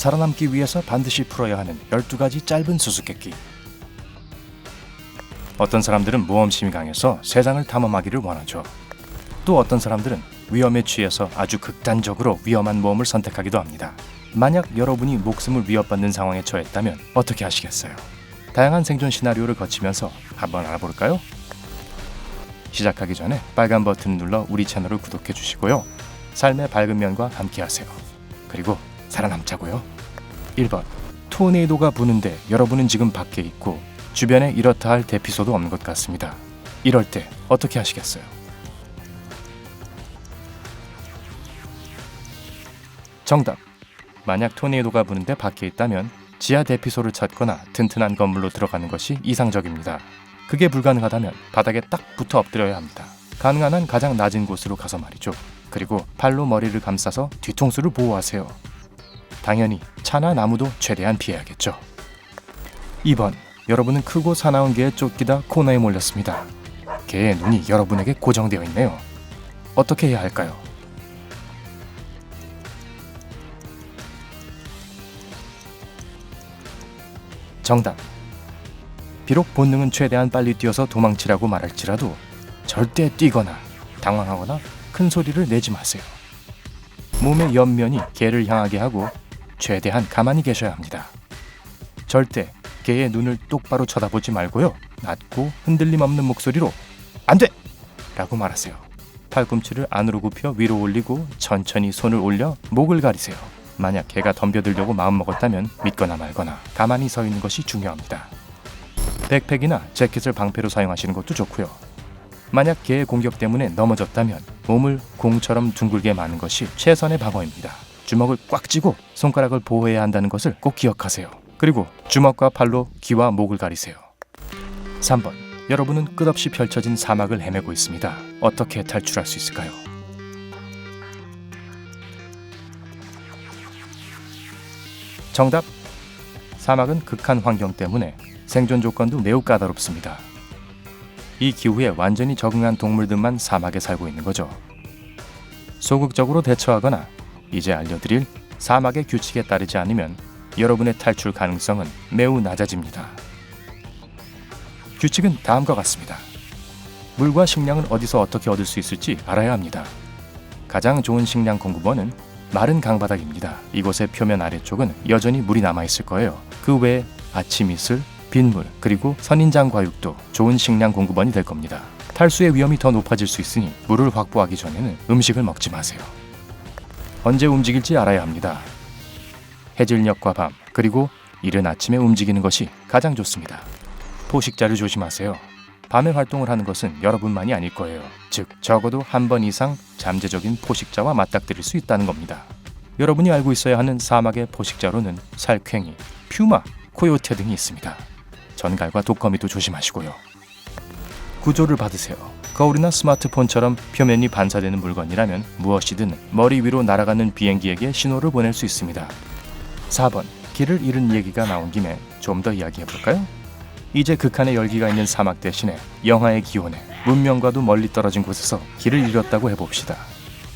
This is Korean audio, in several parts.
살아남기 위해서 반드시 풀어야 하는 12가지 짧은 수수께끼. 어떤 사람들은 모험심이 강해서 세상을 탐험하기를 원하죠. 또 어떤 사람들은 위험에 취해서 아주 극단적으로 위험한 모험을 선택하기도 합니다. 만약 여러분이 목숨을 위협받는 상황에 처했다면 어떻게 하시겠어요? 다양한 생존 시나리오를 거치면서 한번 알아볼까요? 시작하기 전에 빨간 버튼 눌러 우리 채널을 구독해 주시고요. 삶의 밝은 면과 함께 하세요. 그리고 살아남자고요. 1번. 토네이도가 부는데 여러분은 지금 밖에 있고 주변에 이렇다 할 대피소도 없는 것 같습니다. 이럴 때 어떻게 하시겠어요? 정답. 만약 토네이도가 부는데 밖에 있다면 지하 대피소를 찾거나 튼튼한 건물로 들어가는 것이 이상적입니다. 그게 불가능하다면 바닥에 딱 붙어 엎드려야 합니다. 가능한 한 가장 낮은 곳으로 가서 말이죠. 그리고 팔로 머리를 감싸서 뒤통수를 보호하세요. 당연히 차나 나무도 최대한 피해야겠죠. 2번. 여러분은 크고 사나운 개에 쫓기다 코너에 몰렸습니다. 개의 눈이 여러분에게 고정되어 있네요. 어떻게 해야 할까요? 정답. 비록 본능은 최대한 빨리 뛰어서 도망치라고 말할지라도 절대 뛰거나 당황하거나 큰 소리를 내지 마세요. 몸의 옆면이 개를 향하게 하고 최대한 가만히 계셔야 합니다. 절대 개의 눈을 똑바로 쳐다보지 말고요. 낮고 흔들림 없는 목소리로 안 돼! 라고 말하세요. 팔꿈치를 안으로 굽혀 위로 올리고 천천히 손을 올려 목을 가리세요. 만약 개가 덤벼들려고 마음먹었다면 믿거나 말거나 가만히 서 있는 것이 중요합니다. 백팩이나 재킷을 방패로 사용하시는 것도 좋고요. 만약 개의 공격 때문에 넘어졌다면 몸을 공처럼 둥글게 마는 것이 최선의 방어입니다. 주먹을 꽉 쥐고 손가락을 보호해야 한다는 것을 꼭 기억하세요. 그리고 주먹과 팔로 귀와 목을 가리세요. 3번. 여러분은 끝없이 펼쳐진 사막을 헤매고 있습니다. 어떻게 탈출할 수 있을까요? 정답. 사막은 극한 환경 때문에 생존 조건도 매우 까다롭습니다. 이 기후에 완전히 적응한 동물들만 사막에 살고 있는 거죠. 소극적으로 대처하거나 이제 알려드릴 사막의 규칙에 따르지 않으면 여러분의 탈출 가능성은 매우 낮아집니다. 규칙은 다음과 같습니다. 물과 식량은 어디서 어떻게 얻을 수 있을지 알아야 합니다. 가장 좋은 식량 공급원은 마른 강바닥입니다. 이곳의 표면 아래쪽은 여전히 물이 남아있을 거예요. 그 외에 아침 이슬, 빗물, 그리고 선인장 과육도 좋은 식량 공급원이 될 겁니다. 탈수의 위험이 더 높아질 수 있으니 물을 확보하기 전에는 음식을 먹지 마세요. 언제 움직일지 알아야 합니다. 해질녘과 밤, 그리고 이른 아침에 움직이는 것이 가장 좋습니다. 포식자를 조심하세요. 밤에 활동을 하는 것은 여러분만이 아닐 거예요. 즉, 적어도 한 번 이상 잠재적인 포식자와 맞닥뜨릴 수 있다는 겁니다. 여러분이 알고 있어야 하는 사막의 포식자로는 살쾡이, 퓨마, 코요테 등이 있습니다. 전갈과 독거미도 조심하시고요. 구조를 받으세요. 거울이나 스마트폰처럼 표면이 반사되는 물건이라면 무엇이든 머리 위로 날아가는 비행기에게 신호를 보낼 수 있습니다. 4번. 길을 잃은 얘기가 나온 김에 좀 더 이야기해볼까요? 이제 극한의 열기가 있는 사막 대신에 영하의 기온에 문명과도 멀리 떨어진 곳에서 길을 잃었다고 해봅시다.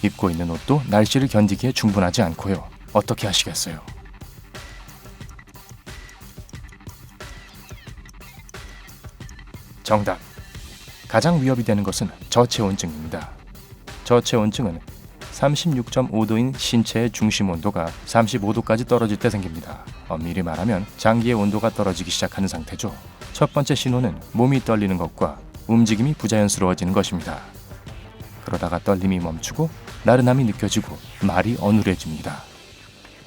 입고 있는 옷도 날씨를 견디기에 충분하지 않고요. 어떻게 하시겠어요? 정답. 가장 위협이 되는 것은 저체온증입니다. 저체온증은 36.5도인 신체의 중심 온도가 35도까지 떨어질 때 생깁니다. 엄밀히 말하면 장기의 온도가 떨어지기 시작하는 상태죠. 첫 번째 신호는 몸이 떨리는 것과 움직임이 부자연스러워지는 것입니다. 그러다가 떨림이 멈추고 나른함이 느껴지고 말이 어눌해집니다.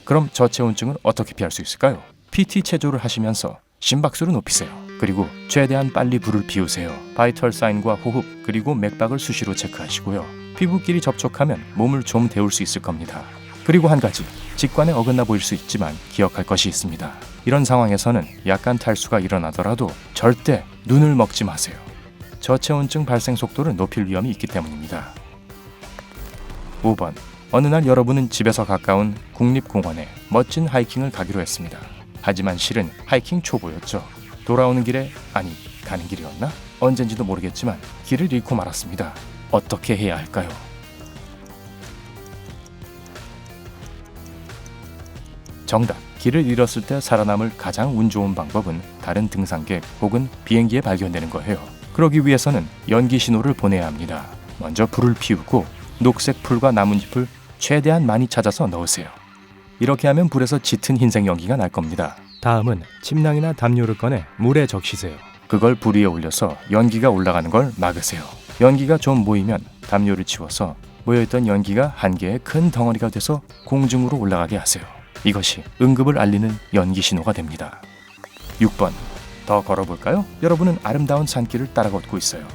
그럼 저체온증을 어떻게 피할 수 있을까요? PT 체조를 하시면서 심박수를 높이세요. 그리고 최대한 빨리 불을 피우세요. 바이털 사인과 호흡, 그리고 맥박을 수시로 체크하시고요. 피부끼리 접촉하면 몸을 좀 데울 수 있을 겁니다. 그리고 한 가지, 직관에 어긋나 보일 수 있지만 기억할 것이 있습니다. 이런 상황에서는 약간 탈수가 일어나더라도 절대 눈을 먹지 마세요. 저체온증 발생 속도를 높일 위험이 있기 때문입니다. 5번. 어느 날 여러분은 집에서 가까운 국립공원에 멋진 하이킹을 가기로 했습니다. 하지만 실은 하이킹 초보였죠. 돌아오는 길에, 아니 가는 길이었나? 언젠지도 모르겠지만 길을 잃고 말았습니다. 어떻게 해야 할까요? 정답. 길을 잃었을 때 살아남을 가장 운 좋은 방법은 다른 등산객 혹은 비행기에 발견되는 거예요. 그러기 위해서는 연기 신호를 보내야 합니다. 먼저 불을 피우고 녹색 풀과 나뭇잎을 최대한 많이 찾아서 넣으세요. 이렇게 하면 불에서 짙은 흰색 연기가 날 겁니다. 다음은 침낭이나 담요를 꺼내 물에 적시세요. 그걸 불 위에 올려서 연기가 올라가는 걸 막으세요. 연기가 좀 모이면 담요를 치워서 모여있던 연기가 한 개의 큰 덩어리가 돼서 공중으로 올라가게 하세요. 이것이 응급을 알리는 연기 신호가 됩니다. 6번. 더 걸어볼까요? 여러분은 아름다운 산길을 따라 걷고 있어요.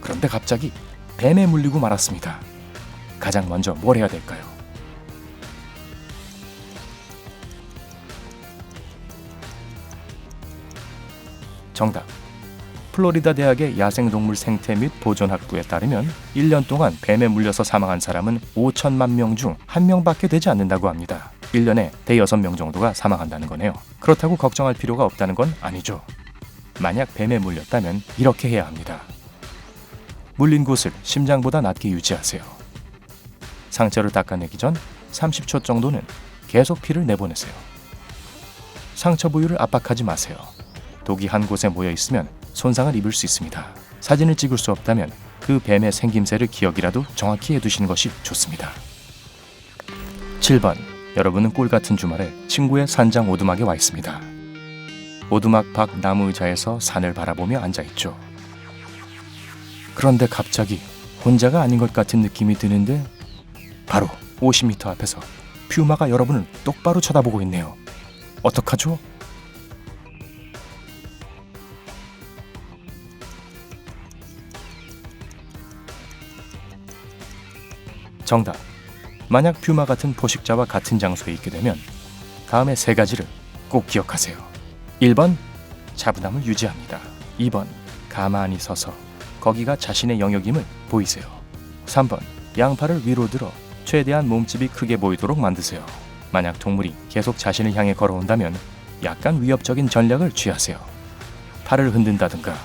그런데 갑자기 뱀에 물리고 말았습니다. 가장 먼저 뭘 해야 될까요? 정답. 플로리다 대학의 야생동물 생태 및 보존학부에 따르면 1년 동안 뱀에 물려서 사망한 사람은 5천만 명 중 1명밖에 되지 않는다고 합니다. 1년에 대여섯 명 정도가 사망한다는 거네요. 그렇다고 걱정할 필요가 없다는 건 아니죠. 만약 뱀에 물렸다면 이렇게 해야 합니다. 물린 곳을 심장보다 낮게 유지하세요. 상처를 닦아내기 전 30초 정도는 계속 피를 내보내세요. 상처 부위를 압박하지 마세요. 독이 한 곳에 모여 있으면 손상을 입을 수 있습니다. 사진을 찍을 수 없다면 그 뱀의 생김새를 기억이라도 정확히 해두시는 것이 좋습니다. 7번. 여러분은 꿀같은 주말에 친구의 산장 오두막에 와 있습니다. 오두막 밖 나무 의자에서 산을 바라보며 앉아있죠. 그런데 갑자기 혼자가 아닌 것 같은 느낌이 드는데 바로 50m 앞에서 퓨마가 여러분을 똑바로 쳐다보고 있네요. 어떡하죠? 정답. 만약 퓨마 같은 포식자와 같은 장소에 있게 되면 다음에 3가지를 꼭 기억하세요. 1번. 차분함을 유지합니다. 2번. 가만히 서서 거기가 자신의 영역임을 보이세요. 3번. 양팔을 위로 들어 최대한 몸집이 크게 보이도록 만드세요. 만약 동물이 계속 자신을 향해 걸어온다면 약간 위협적인 전략을 취하세요. 팔을 흔든다든가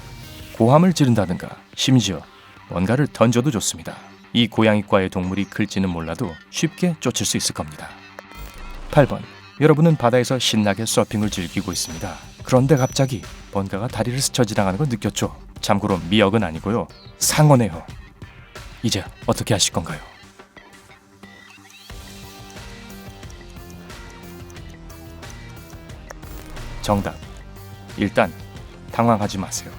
고함을 지른다든가 심지어 뭔가를 던져도 좋습니다. 이 고양이과의 동물이 클지는 몰라도 쉽게 쫓을 수 있을 겁니다. 8번. 여러분은 바다에서 신나게 서핑을 즐기고 있습니다. 그런데 갑자기 뭔가가 다리를 스쳐 지나가는 걸 느꼈죠. 참고로 미역은 아니고요. 상어네요. 이제 어떻게 하실 건가요? 정답. 일단 당황하지 마세요.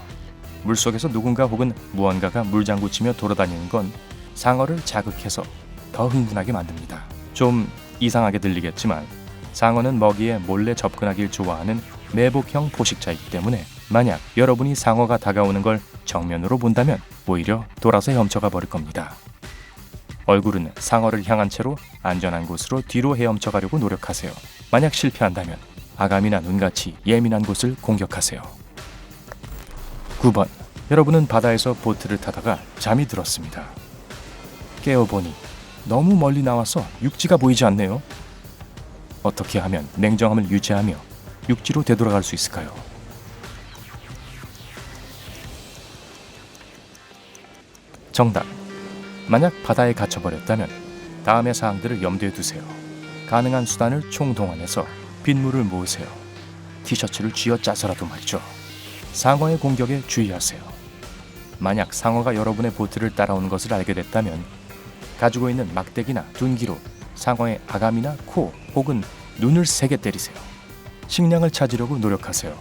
물속에서 누군가 혹은 무언가가 물장구치며 돌아다니는 건 상어를 자극해서 더 흥분하게 만듭니다. 좀 이상하게 들리겠지만 상어는 먹이에 몰래 접근하길 좋아하는 매복형 포식자이기 때문에 만약 여러분이 상어가 다가오는 걸 정면으로 본다면 오히려 돌아서 헤엄쳐가 버릴 겁니다. 얼굴은 상어를 향한 채로 안전한 곳으로 뒤로 헤엄쳐 가려고 노력하세요. 만약 실패한다면 아감이나 눈같이 예민한 곳을 공격하세요. 9번. 여러분은 바다에서 보트를 타다가 잠이 들었습니다. 깨어보니 너무 멀리 나와서 육지가 보이지 않네요. 어떻게 하면 냉정함을 유지하며 육지로 되돌아갈 수 있을까요? 정답. 만약 바다에 갇혀버렸다면 다음의 사항들을 염두에 두세요. 가능한 수단을 총동원해서 빗물을 모으세요. 티셔츠를 쥐어짜서라도 말이죠. 상어의 공격에 주의하세요. 만약 상어가 여러분의 보트를 따라오는 것을 알게 됐다면 가지고 있는 막대기나 둔기로 상어의 아감이나 코 혹은 눈을 세게 때리세요. 식량을 찾으려고 노력하세요.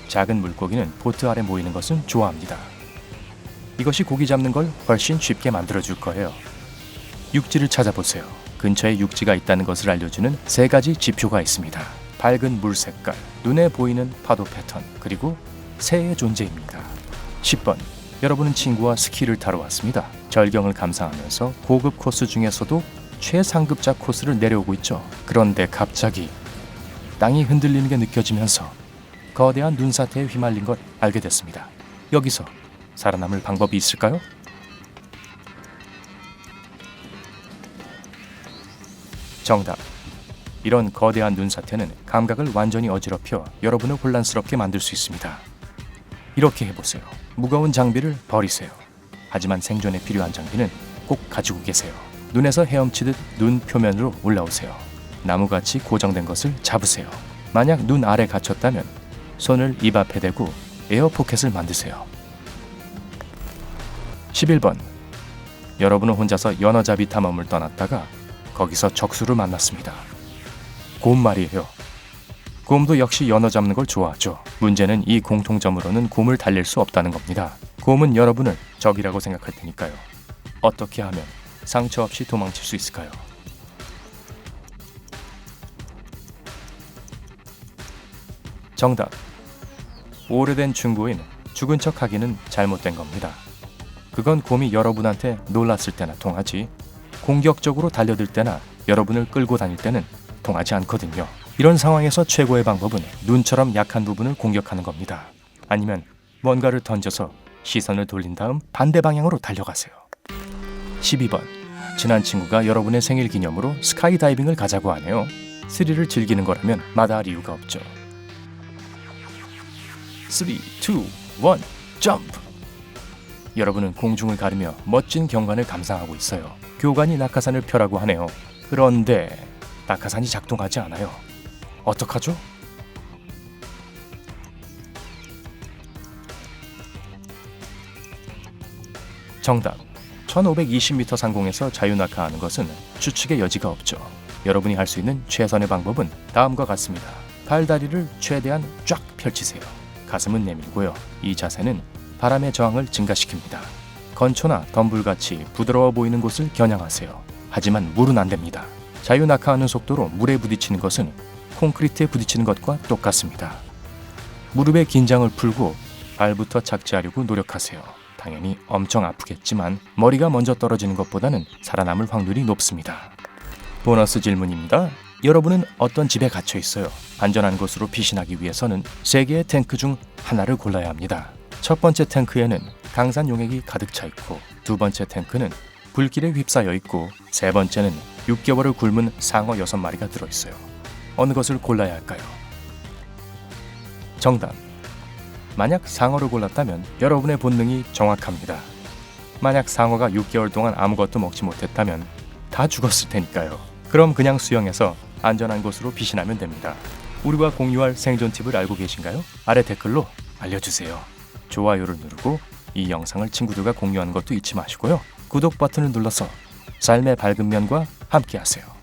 작은 물고기는 보트 아래 모이는 것은 좋아합니다. 이것이 고기 잡는 걸 훨씬 쉽게 만들어줄 거예요. 육지를 찾아보세요. 근처에 육지가 있다는 것을 알려주는 3가지 지표가 있습니다. 밝은 물 색깔, 눈에 보이는 파도 패턴, 그리고 새의 존재입니다. 10번. 여러분은 친구와 스키를 타러 왔습니다. 절경을 감상하면서 고급 코스 중에서도 최상급자 코스를 내려오고 있죠. 그런데 갑자기 땅이 흔들리는 게 느껴지면서 거대한 눈사태에 휘말린 걸 알게 됐습니다. 여기서 살아남을 방법이 있을까요? 정답. 이런 거대한 눈사태는 감각을 완전히 어지럽혀 여러분을 혼란스럽게 만들 수 있습니다. 이렇게 해보세요. 무거운 장비를 버리세요. 하지만 생존에 필요한 장비는 꼭 가지고 계세요. 눈에서 헤엄치듯 눈 표면으로 올라오세요. 나무같이 고정된 것을 잡으세요. 만약 눈 아래 갇혔다면 손을 입 앞에 대고 에어포켓을 만드세요. 11번. 여러분은 혼자서 연어잡이 탐험을 떠났다가 거기서 적수를 만났습니다. 곰 말이에요. 곰도 역시 연어 잡는 걸 좋아하죠. 문제는 이 공통점으로는 곰을 달랠 수 없다는 겁니다. 곰은 여러분을 적이라고 생각할 테니까요. 어떻게 하면 상처 없이 도망칠 수 있을까요? 정답. 오래된 충고인 죽은 척 하기는 잘못된 겁니다. 그건 곰이 여러분한테 놀랐을 때나 통하지, 공격적으로 달려들 때나 여러분을 끌고 다닐 때는 통하지 않거든요. 이런 상황에서 최고의 방법은 눈처럼 약한 부분을 공격하는 겁니다. 아니면 뭔가를 던져서 시선을 돌린 다음 반대 방향으로 달려가세요. 12번. 친한 친구가 여러분의 생일 기념으로 스카이다이빙을 가자고 하네요. 스릴을 즐기는 거라면 마다할 이유가 없죠. 3, 2, 1, 점프! 여러분은 공중을 가르며 멋진 경관을 감상하고 있어요. 교관이 낙하산을 펴라고 하네요. 그런데 낙하산이 작동하지 않아요. 어떡하죠? 정답. 1520m 상공에서 자유낙하하는 것은 추측의 여지가 없죠. 여러분이 할 수 있는 최선의 방법은 다음과 같습니다. 팔다리를 최대한 쫙 펼치세요. 가슴은 내밀고요. 이 자세는 바람의 저항을 증가시킵니다. 건초나 덤불같이 부드러워 보이는 곳을 겨냥하세요. 하지만 물은 안 됩니다. 자유낙하하는 속도로 물에 부딪히는 것은 콘크리트에 부딪히는 것과 똑같습니다. 무릎의 긴장을 풀고 발부터 착지하려고 노력하세요. 당연히 엄청 아프겠지만 머리가 먼저 떨어지는 것보다는 살아남을 확률이 높습니다. 보너스 질문입니다. 여러분은 어떤 집에 갇혀 있어요. 안전한 곳으로 피신하기 위해서는 3개의 탱크 중 하나를 골라야 합니다. 첫 번째 탱크에는 강산 용액이 가득 차 있고, 두 번째 탱크는 불길에 휩싸여 있고, 세 번째는 6개월을 굶은 상어 6마리가 들어있어요. 어느 것을 골라야 할까요? 정답. 만약 상어를 골랐다면 여러분의 본능이 정확합니다. 만약 상어가 6개월 동안 아무것도 먹지 못했다면 다 죽었을 테니까요. 그럼 그냥 수영해서 안전한 곳으로 피신하면 됩니다. 우리와 공유할 생존 팁을 알고 계신가요? 아래 댓글로 알려주세요. 좋아요를 누르고 이 영상을 친구들과 공유하는 것도 잊지 마시고요. 구독 버튼을 눌러서 삶의 밝은 면과 함께하세요.